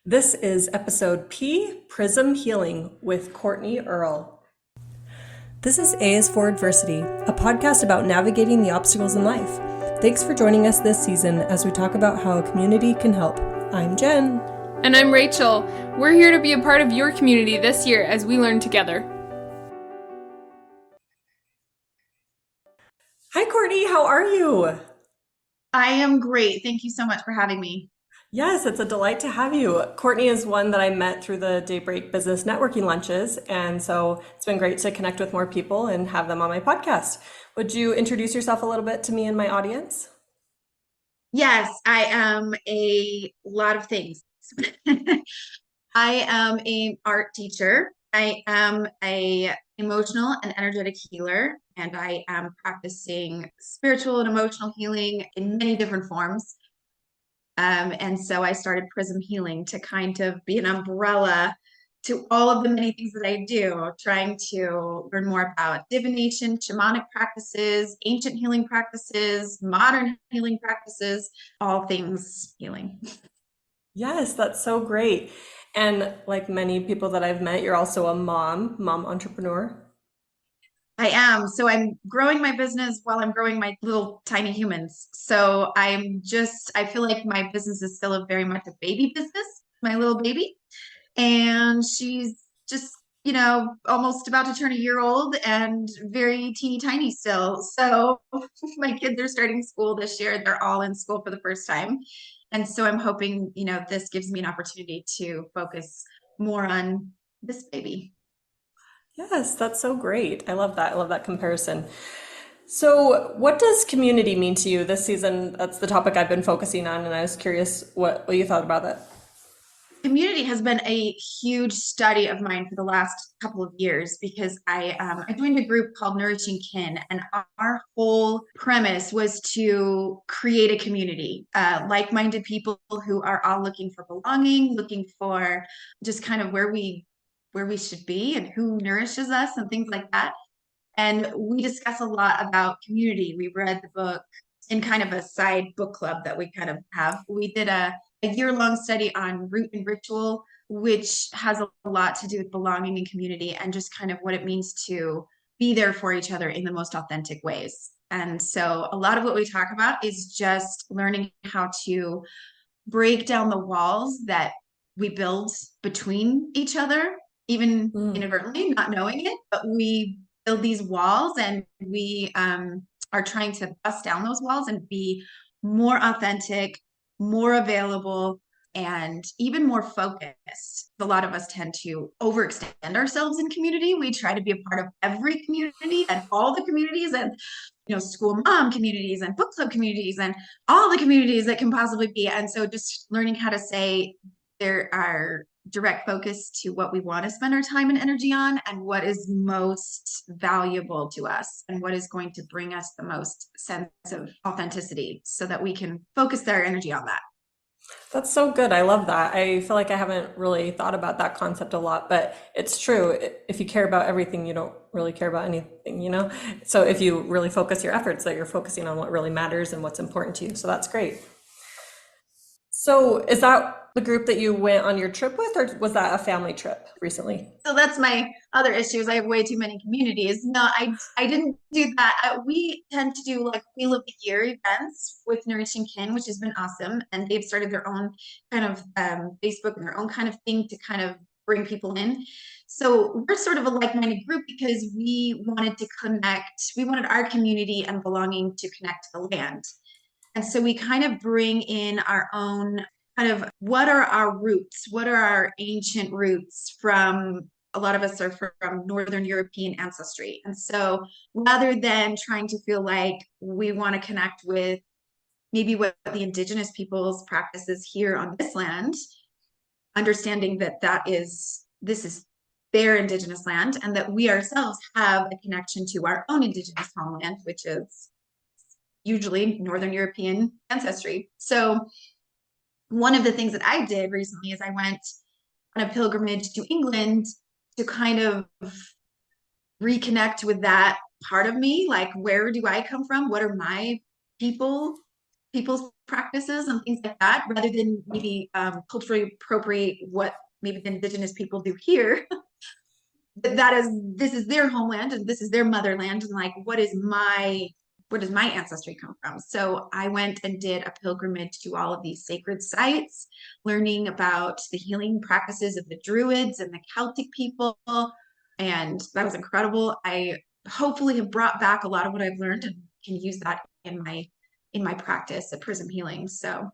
This is episode P, Prism Healing with Courtney Earl. This is A is for Adversity, a podcast about navigating the obstacles in life. Thanks for joining us this season as we talk about how a community can help. I'm Jen. And I'm Rachel. We're here to be a part of your community this year as we learn together. Hi, Courtney. How are you? I am great. Thank you so much for having me. Yes, it's a delight to have you. Courtney is one that I met through the Daybreak Business Networking lunches, and so it's been great to connect with more people and have them on my podcast. Would you introduce yourself a little bit to me and my audience? Yes, I am a lot of things. I am an art teacher. I am a emotional and energetic healer, and I am practicing spiritual and emotional healing in many different forms. And so I started Prism Healing to kind of be an umbrella to all of the many things that I do, trying to learn more about divination, shamanic practices, ancient healing practices, modern healing practices, all things healing. Yes, that's so great. And like many people that I've met, you're also a mom entrepreneur. I am. So I'm growing my business while I'm growing my little tiny humans. So I feel like my business is still a very much a baby business, my little baby. And she's just, almost about to turn a year old and very teeny tiny still. So my kids are starting school this year. They're all in school for the first time. And so I'm hoping, this gives me an opportunity to focus more on this baby. Yes, that's so great. I love that. I love that comparison. So, what does community mean to you this season? That's the topic I've been focusing on, and I was curious what you thought about that. Community has been a huge study of mine for the last couple of years because I joined a group called Nourishing Kin, and our whole premise was to create a community, like-minded people who are all looking for belonging, looking for just kind of where we should be and who nourishes us and things like that. And we discuss a lot about community. We read the book in kind of a side book club that we kind of have. We did a year-long study on root and ritual, which has a lot to do with belonging and community and just kind of what it means to be there for each other in the most authentic ways. And so a lot of what we talk about is just learning how to break down the walls that we build between each other, even Mm. inadvertently, not knowing it, but we build these walls and we are trying to bust down those walls and be more authentic, more available, and even more focused. A lot of us tend to overextend ourselves in community. We try to be a part of every community and all the communities and school mom communities and book club communities and all the communities that can possibly be. And so just learning how to say there are direct focus to what we want to spend our time and energy on and what is most valuable to us and what is going to bring us the most sense of authenticity so that we can focus our energy on that. That's so good. I love that. I feel like I haven't really thought about that concept a lot, but it's true. If you care about everything, you don't really care about anything, you know? So if you really focus your efforts, that you're focusing on what really matters and what's important to you. So that's great. So is that the group that you went on your trip with, or was that a family trip recently? So that's my other issue is I have way too many communities. No, I didn't do that. We tend to do like Wheel of the Year events with Nourishing Kin, which has been awesome. And they've started their own kind of Facebook and their own kind of thing to kind of bring people in. So we're sort of a like-minded group because we wanted to connect. We wanted our community and belonging to connect to the land. And so we kind of bring in our own kind of what are our roots? What are our ancient roots from? A lot of us are from Northern European ancestry. And so rather than trying to feel like we want to connect with maybe what the indigenous peoples practices here on this land, understanding that this is their indigenous land and that we ourselves have a connection to our own indigenous homeland, which is usually Northern European ancestry. So one of the things that I did recently is I went on a pilgrimage to England to kind of reconnect with that part of me. Like, where do I come from? What are my people people's practices and things like that, rather than maybe culturally appropriate what maybe the indigenous people do here. This is their homeland and this is their motherland, and like where does my ancestry come from? So I went and did a pilgrimage to all of these sacred sites, learning about the healing practices of the Druids and the Celtic people. And that was incredible. I hopefully have brought back a lot of what I've learned and can use that in my practice at Prism Healing. So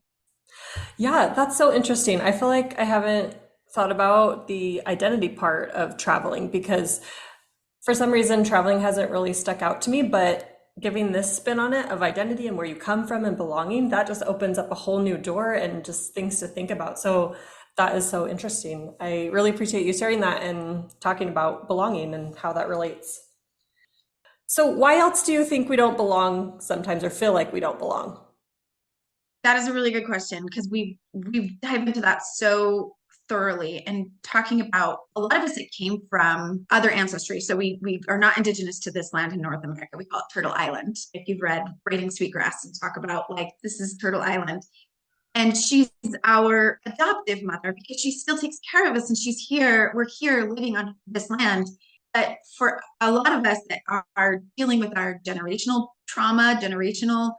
Yeah, that's so interesting. I feel like I haven't thought about the identity part of traveling because for some reason traveling hasn't really stuck out to me, but giving this spin on it of identity and where you come from and belonging, that just opens up a whole new door and just things to think about. So that is so interesting. I really appreciate you sharing that and talking about belonging and how that relates. So why else do you think we don't belong sometimes or feel like we don't belong? that is a really good question because we've dived into that so thoroughly and talking about a lot of us it came from other ancestry. So we are not indigenous to this land in North America. We call it Turtle Island. If you've read Braiding Sweetgrass and talk about like this is Turtle Island. And she's our adoptive mother because she still takes care of us and she's here. We're here living on this land. But for a lot of us that are dealing with our generational trauma, generational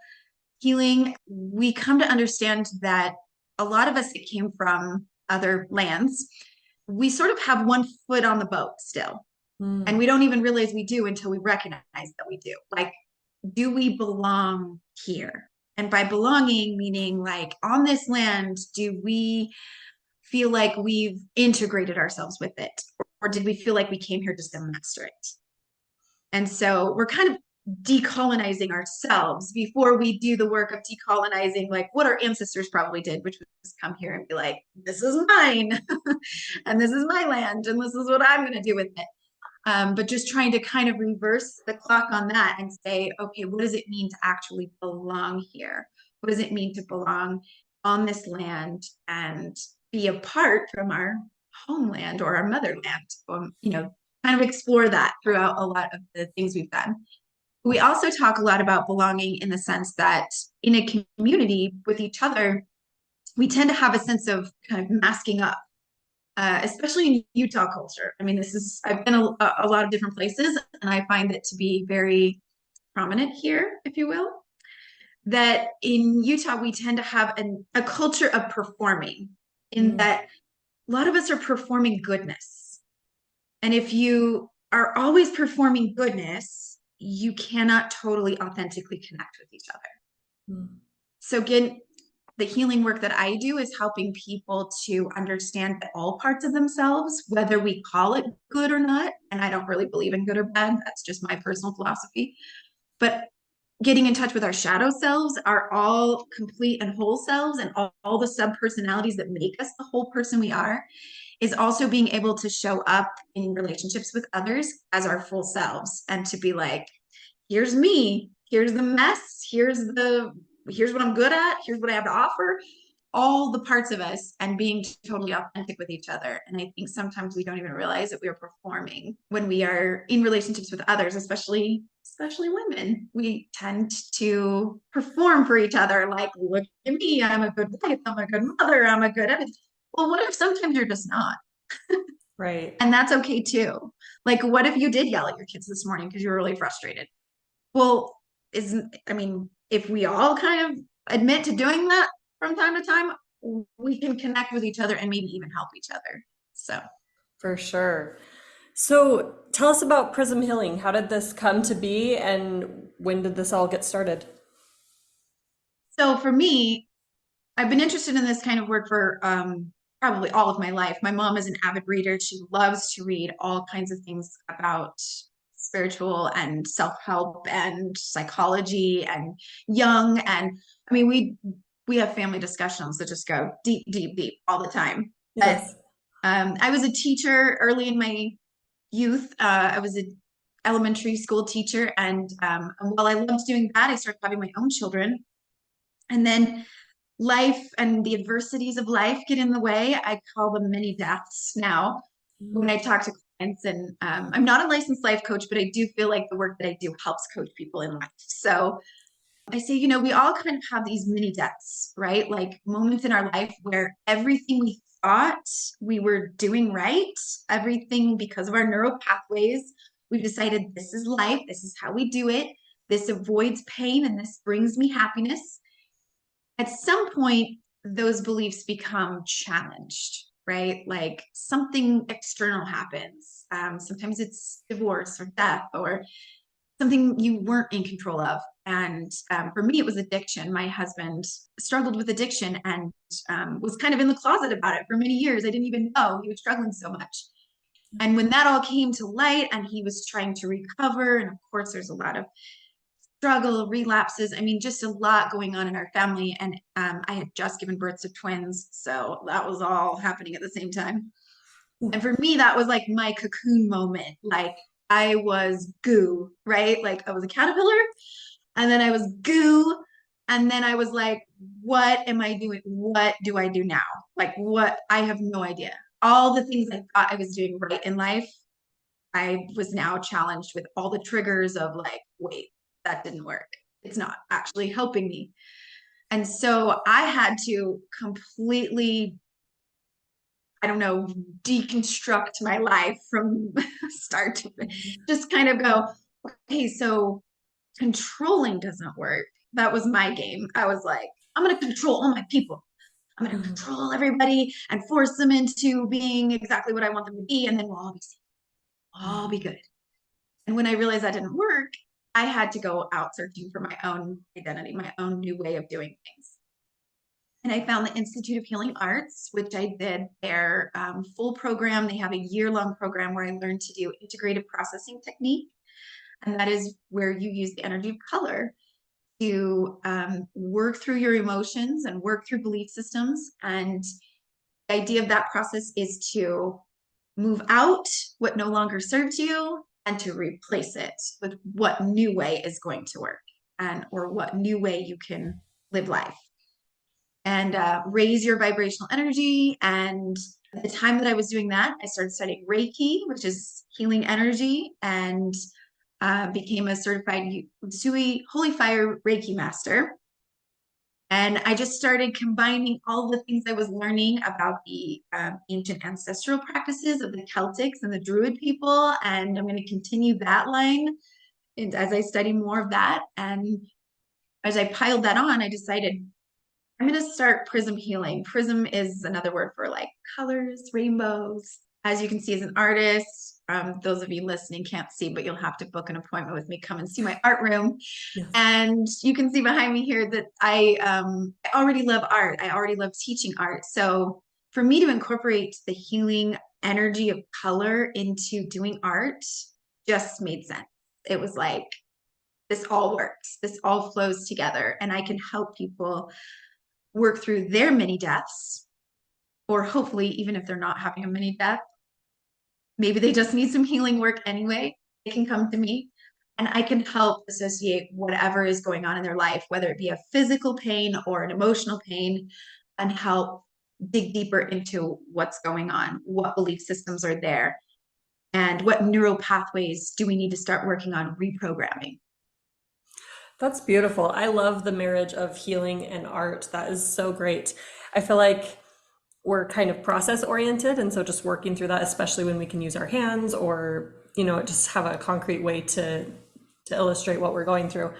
healing, we come to understand that a lot of us that came from other lands, we sort of have one foot on the boat still. And Mm, we don't even realize we do until we recognize that we do. Like, do we belong here? And by belonging, meaning like on this land, do we feel like we've integrated ourselves with it? Or did we feel like we came here just to master it? And so we're kind of decolonizing ourselves before we do the work of decolonizing, like what our ancestors probably did, which was come here and be like, this is mine, and this is my land, and this is what I'm going to do with it. But just trying to kind of reverse the clock on that and say, okay, what does it mean to actually belong here? What does it mean to belong on this land and be apart from our homeland or our motherland? Kind of explore that throughout a lot of the things we've done. We also talk a lot about belonging in the sense that in a community with each other, we tend to have a sense of kind of masking up, especially in Utah culture. I mean, I've been a lot of different places, and I find it to be very prominent here, if you will, that in Utah, we tend to have a culture of performing, in mm. that a lot of us are performing goodness. And if you are always performing goodness, you cannot totally authentically connect with each other. Mm. So again, the healing work that I do is helping people to understand that all parts of themselves, whether we call it good or not, and I don't really believe in good or bad, that's just my personal philosophy, but getting in touch with our shadow selves are all complete and whole selves, and all the sub personalities that make us the whole person we are is also being able to show up in relationships with others as our full selves and to be like, here's me, here's the mess, here's what I'm good at, here's what I have to offer, all the parts of us, and being totally authentic with each other. And I think sometimes we don't even realize that we are performing when we are in relationships with others, especially women. We tend to perform for each other, like, look at me, I'm a good wife, I'm a good mother, I'm a good everything. Well, what if sometimes you're just not? Right. And that's okay too. Like, what if you did yell at your kids this morning because you were really frustrated? Well, I mean, if we all kind of admit to doing that from time to time, we can connect with each other and maybe even help each other. For sure. So tell us about Prism Healing. How did this come to be and when did this all get started? So for me, I've been interested in this kind of work for probably all of my life. My mom is an avid reader. She loves to read all kinds of things about spiritual and self-help and psychology and young. And I mean, we have family discussions that just go deep, deep, deep all the time. But Yes. I was a teacher early in my youth. I was an elementary school teacher, and while I loved doing that, I started having my own children. And then life and the adversities of life get in the way. I call them mini deaths now when I talk to clients. And I'm not a licensed life coach, but I do feel like the work that I do helps coach people in life. So I say, you know, we all kind of have these mini deaths, right? Like moments in our life where everything we thought we were doing right, everything because of our neural pathways, we've decided this is life, this is how we do it, this avoids pain, and this brings me happiness. At some point, those beliefs become challenged, right? Like something external happens. Sometimes it's divorce or death or something you weren't in control of. And for me, it was addiction. My husband struggled with addiction and was kind of in the closet about it for many years. I didn't even know he was struggling so much. And when that all came to light and he was trying to recover, and of course, there's a lot of struggle, relapses. I mean, just a lot going on in our family. And I had just given birth to twins. So that was all happening at the same time. And for me, that was like my cocoon moment. Like I was goo, right? Like I was a caterpillar and then I was goo. And then I was like, what am I doing? What do I do now? Like, what? I have no idea. All the things I thought I was doing right in life, I was now challenged with all the triggers of like, wait, that didn't work. It's not actually helping me. And so I had to completely, I don't know, deconstruct my life from start to just kind of go, okay, so controlling doesn't work. That was my game. I was like, I'm going to control all my people. I'm going to control everybody and force them into being exactly what I want them to be. And then we'll all be safe. We'll all be good. And when I realized that didn't work, I had to go out searching for my own identity, my own new way of doing things. And I found the Institute of Healing Arts, which I did their full program. They have a year-long program where I learned to do integrated processing technique. And that is where you use the energy of color to work through your emotions and work through belief systems. And the idea of that process is to move out what no longer serves you and to replace it with what new way is going to work and or what new way you can live life and raise your vibrational energy. And at the time that I was doing that, I started studying Reiki, which is healing energy, and became a certified Usui Holy Fire Reiki master. And I just started combining all the things I was learning about the ancient ancestral practices of the Celtics and the Druid people. And I'm going to continue that line. And as I study more of that, and as I piled that on, I decided I'm going to start Prism Healing. Prism is another word for like colors, rainbows. As you can see as an artist, those of you listening can't see, but you'll have to book an appointment with me. Come and see my art room. Yes. And you can see behind me here that I already love art. I already love teaching art. So for me to incorporate the healing energy of color into doing art just made sense. It was like, this all works. This all flows together. And I can help people work through their mini deaths, or hopefully, even if they're not having a mini death, maybe they just need some healing work anyway. They can come to me and I can help associate whatever is going on in their life, whether it be a physical pain or an emotional pain, and help dig deeper into what's going on, what belief systems are there, and what neural pathways do we need to start working on reprogramming. That's beautiful. I love the marriage of healing and art. That is so great. I feel like we're kind of process oriented, and so just working through that, especially when we can use our hands or, just have a concrete way to illustrate what we're going through.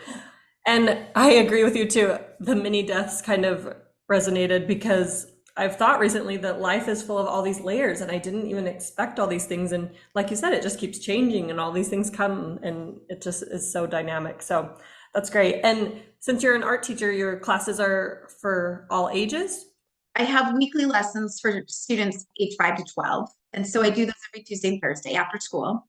And I agree with you too. The mini deaths kind of resonated because I've thought recently that life is full of all these layers and I didn't even expect all these things. And like you said, it just keeps changing and all these things come and it just is so dynamic. So that's great. And since you're an art teacher, your classes are for all ages? I have weekly lessons for students age 5 to 12. And so I do those every Tuesday and Thursday after school.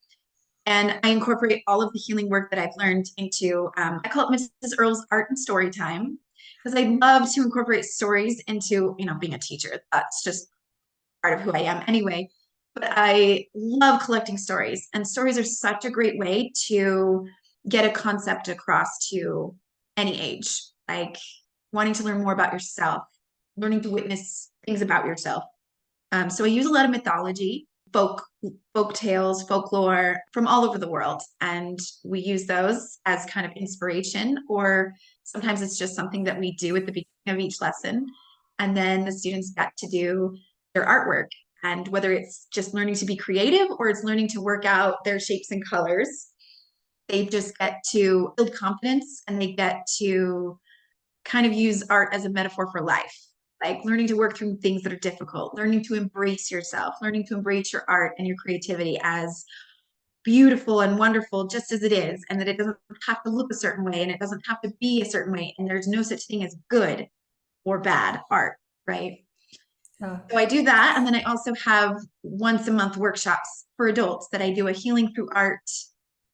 And I incorporate all of the healing work that I've learned into, I call it Mrs. Earl's Art and Story Time, because I love to incorporate stories into, being a teacher. That's just part of who I am anyway. But I love collecting stories, and stories are such a great way to get a concept across to any age, like wanting to learn more about yourself, learning to witness things about yourself. So I use a lot of mythology, folk tales, folklore from all over the world. And we use those as kind of inspiration or Sometimes it's just something that we do at the beginning of each lesson. And then the students get to do their artwork. And whether it's just learning to be creative or it's learning to work out their shapes and colors, they just get to build confidence and they get to kind of use art as a metaphor for life. Like learning to work through things that are difficult, learning to embrace yourself, learning to embrace your art and your creativity as beautiful and wonderful just as it is, and that it doesn't have to look a certain way and it doesn't have to be a certain way. And there's no such thing as good or bad art, right? Yeah. So I do that. And then I also have once a month workshops for adults that I do a healing through art,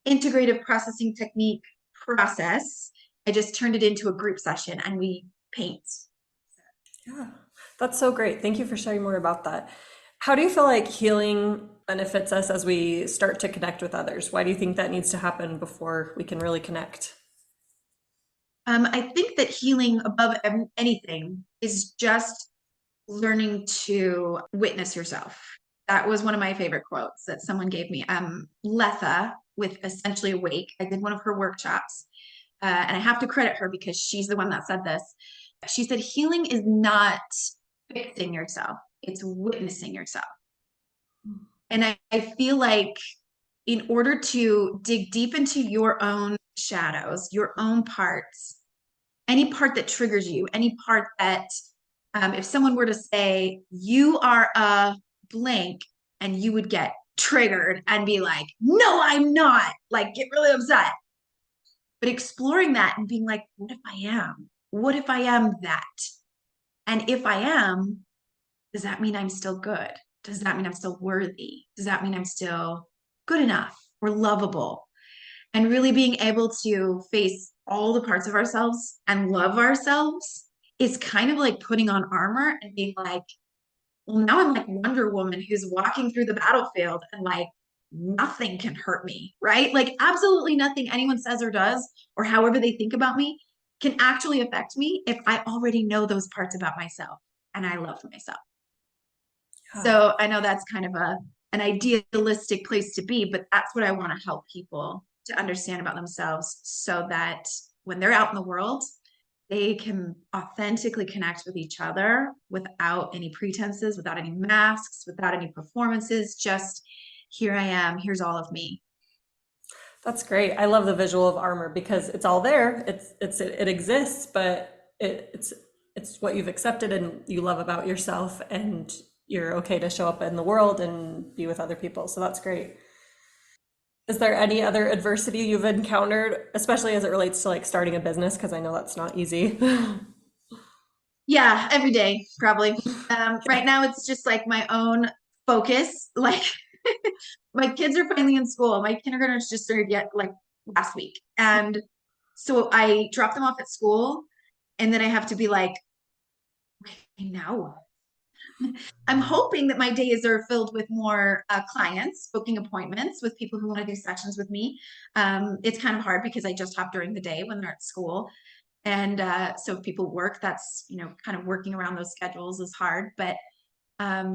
integrative processing technique process. I just turned it into a group session and we paint. Yeah, that's so great. Thank you for sharing more about that. How do you feel like healing benefits us as we start to connect with others? Why do you think that needs to happen before we can really connect? I think that healing above anything is just learning to witness yourself. That was one of my favorite quotes that someone gave me. Letha with Essentially Awake, I did one of her workshops, and I have to credit her because she's the one that said this. She said, healing is not fixing yourself, it's witnessing yourself. And I feel like in order to dig deep into your own shadows, your own parts, any part that triggers you, any part that, if someone were to say, you are a blank, and you would get triggered and be like, no, I'm not, like get really upset. But exploring that and being like, what if I am? What if I am that? And if I am, does that mean I'm still good? Does that mean I'm still worthy? Does that mean I'm still good enough or lovable? And really being able to face all the parts of ourselves and love ourselves is kind of like putting on armor and being like, well, now I'm like Wonder Woman who's walking through the battlefield and like nothing can hurt me, right? Like absolutely nothing anyone says or does, or however they think about me, can actually affect me if I already know those parts about myself and I love myself. Yeah. So I know that's kind of an idealistic place to be, but that's what I want to help people to understand about themselves so that when they're out in the world, they can authentically connect with each other without any pretenses, without any masks, without any performances. Just here I am, here's all of me. That's great. I love the visual of armor because it's all there. It exists, but it's what you've accepted and you love about yourself, and you're okay to show up in the world and be with other people. So that's great. Is there any other adversity you've encountered, especially as it relates to like starting a business? Because I know that's not easy. Yeah, every day, probably. Right now, it's just like my own focus. Like my kids are finally in school. My kindergartners just started yet like last week. And so I drop them off at school and then I have to be like, okay, now I'm hoping that my days are filled with more clients, booking appointments with people who want to do sessions with me. It's kind of hard because I just hop during the day when they're at school. And so if people work, that's, kind of working around those schedules is hard. But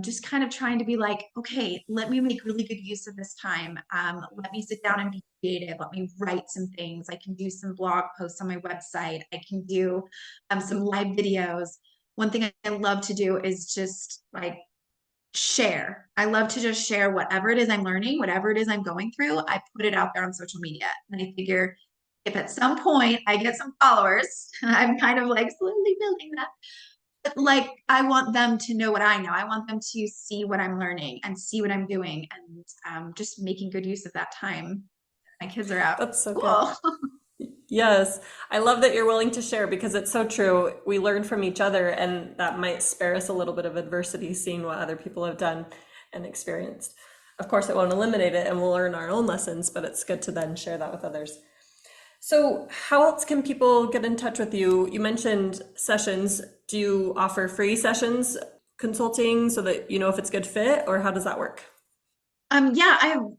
just kind of trying to be like, okay, let me make really good use of this time. Let me sit down and be creative. Let me write some things. I can do some blog posts on my website. I can do some live videos. One thing I love to do is just like share. I love to just share whatever it is I'm learning, whatever it is I'm going through. I put it out there on social media. And I figure if at some point I get some followers, I'm kind of like slowly building that, like I want them to know what I know. I want them to see what I'm learning and see what I'm doing, and just making good use of that time. My kids are out That's so of good. school. Yes, I love that you're willing to share because it's so true. We learn from each other, and that might spare us a little bit of adversity seeing what other people have done and experienced. Of course, it won't eliminate it, and we'll learn our own lessons, but it's good to then share that with others. So, how else can people get in touch with you? You mentioned sessions. Do you offer free sessions, consulting, so that you know if it's good fit, or how does that work? Yeah,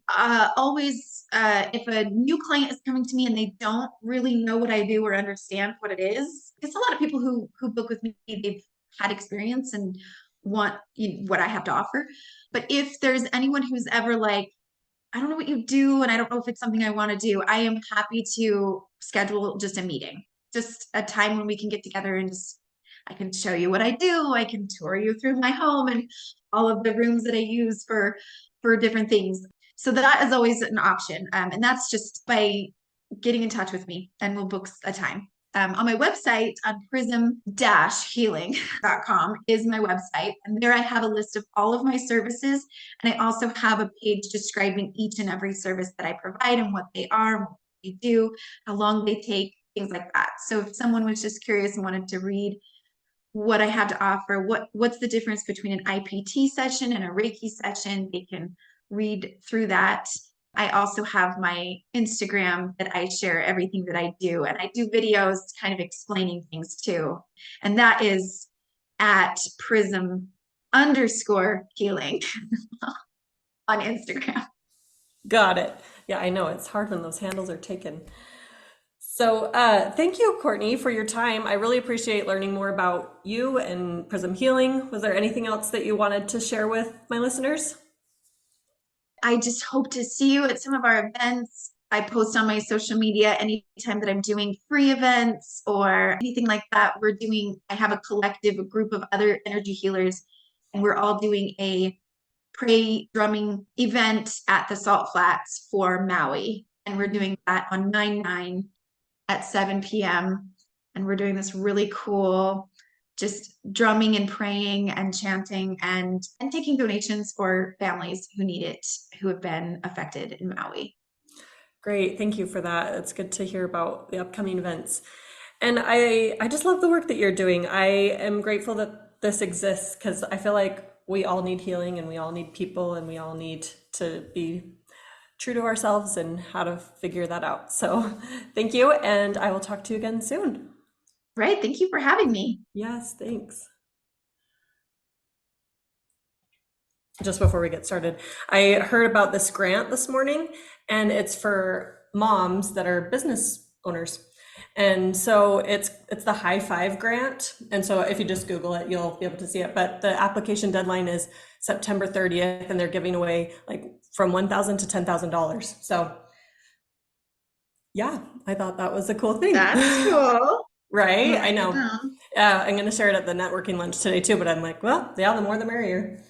I always, if a new client is coming to me and they don't really know what I do or understand what it is, because a lot of people who book with me, they've had experience and want what I have to offer. But if there's anyone who's ever like, I don't know what you do, and I don't know if it's something I want to do, I am happy to schedule just a meeting just a time when we can get together and just I can show you what I do. I can tour you through my home and all of the rooms that I use for different things. So that is always an option. And that's just by getting in touch with me and we'll book a time. On my website on prism-healing.com is my website. And there I have a list of all of my services. And I also have a page describing each and every service that I provide and what they are, what they do, how long they take, things like that. So if someone was just curious and wanted to read what I have to offer, what's the difference between an IPT session and a Reiki session, they can read through that. I also have my Instagram that I share everything that I do, and I do videos kind of explaining things too. And that is at prism_healing on Instagram. Got it. Yeah, I know it's hard when those handles are taken. So, thank you, Courtney, for your time. I really appreciate learning more about you and Prism Healing. Was there anything else that you wanted to share with my listeners? I just hope to see you at some of our events. I post on my social media anytime that I'm doing free events or anything like that. I have a collective, a group of other energy healers, and we're all doing a pray drumming event at the Salt Flats for Maui. And we're doing that on 9/9 at 7 p.m. And we're doing this really cool just drumming and praying and chanting and taking donations for families who need it, who have been affected in Maui. Great, thank you for that. It's good to hear about the upcoming events. And I just love the work that you're doing. I am grateful that this exists because I feel like we all need healing and we all need people and we all need to be true to ourselves and how to figure that out. So thank you, and I will talk to you again soon. Right. Thank you for having me. Yes, thanks. Just before we get started, I heard about this grant this morning, and it's for moms that are business owners. And so it's the High Five grant. And so if you just Google it, you'll be able to see it. But the application deadline is September 30th, and they're giving away like from $1,000 to $10,000. So yeah, I thought that was a cool thing. That's cool. Right? I know. I'm going to share it at the networking lunch today too, but I'm like, well, yeah, the more the merrier.